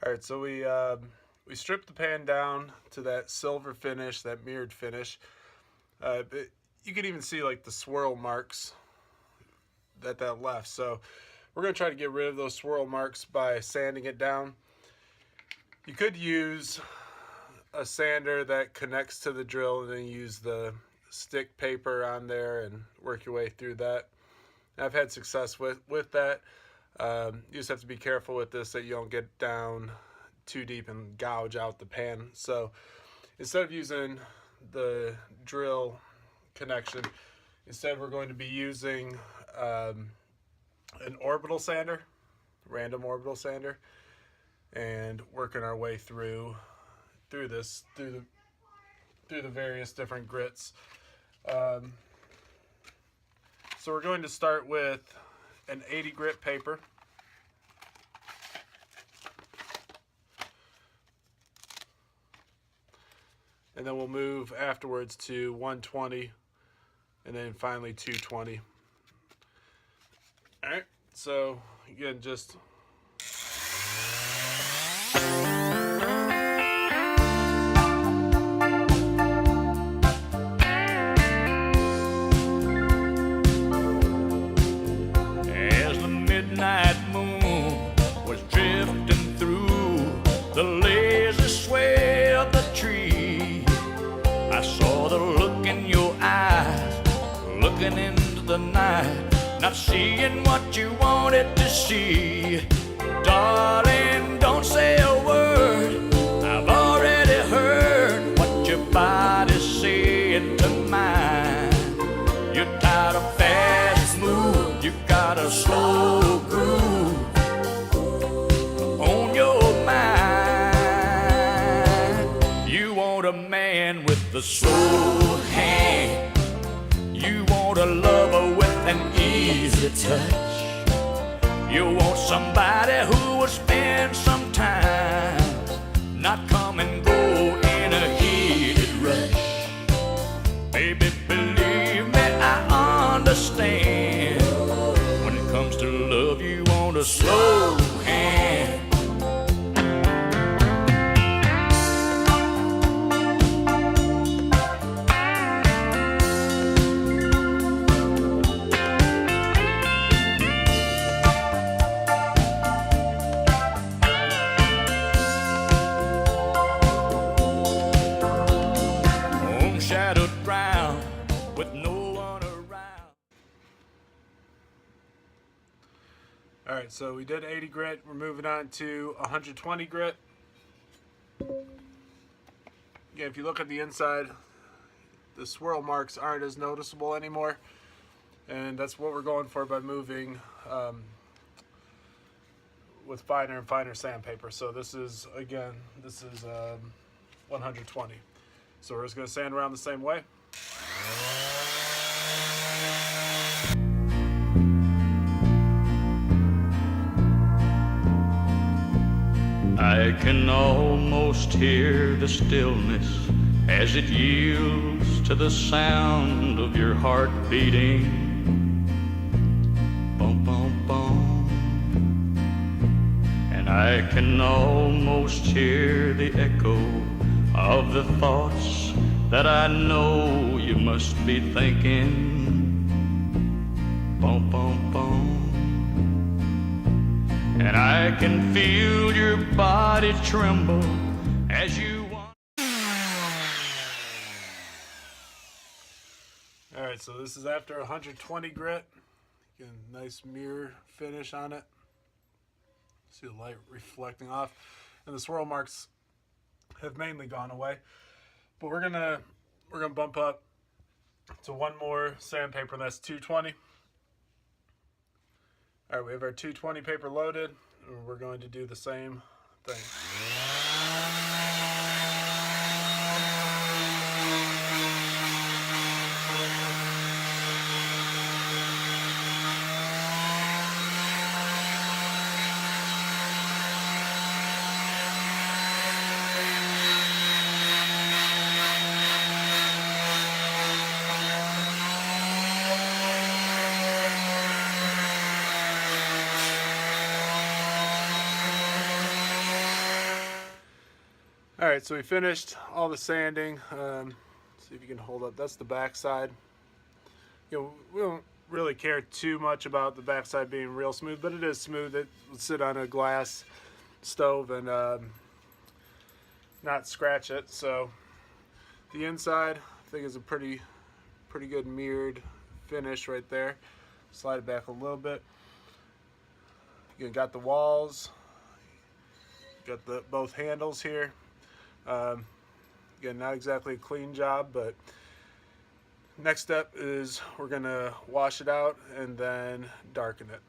All right, so we stripped the pan down to that silver finish, that mirrored finish. You can even see like the swirl marks that left. So we're gonna try to get rid of those swirl marks by sanding it down. You could use a sander that connects to the drill and then use the stick paper on there and work your way through that. I've had success with that. You just have to be careful with this that you don't get down too deep and gouge out the pan. So instead of using the drill connection, instead we're going to be using an orbital sander, random orbital sander, and working our way through the various different grits. So we're going to start with an 80 grit paper. And then we'll move afterwards to 120 and then finally 220. All right, so again, just as the midnight moon was drifting through the lazy sway of the tree, I saw the look in your eyes, looking into the night, not seeing what you wanted to see. Darling, don't say a word, I've already heard what your body's saying to mine. You're tired of fast moves, you got a slow groove on your mind. You want a man with a slow hand, you want a lover with an easy touch, you want somebody who will spend some time, not come and go in a heated rush. Baby, believe me, I understand. When it comes to love, you want a slow hand. Shadowed ground with no one around. all right. So we did 80 grit. We're moving on to 120 grit. Again, if you look at the inside, the swirl marks aren't as noticeable anymore, and that's what we're going for by moving with finer and finer sandpaper. So this is 120. So we're just going to sand around the same way. I can almost hear the stillness as it yields to the sound of your heart beating. Bum, bum, bum. And I can almost hear the echo of the thoughts that I know you must be thinking. Bum, bum, bum. And I can feel your body tremble as you want. All right, so this is after 120 grit. Again, nice mirror finish on it. See the light reflecting off, and the swirl marks have mainly gone away. But we're gonna bump up to one more sandpaper, and that's 220. All right, we have our 220 paper loaded, and we're going to do the same thing. All right, so we finished all the sanding. See if you can hold up. That's the back side. You know, we don't really care too much about the back side being real smooth, but it is smooth. It will sit on a glass stove and not scratch it. So the inside, I think, is a pretty good mirrored finish right there. Slide it back a little bit. You got the walls. Got the both handles here. Again, not exactly a clean job, but next step is we're gonna wash it out and then darken it.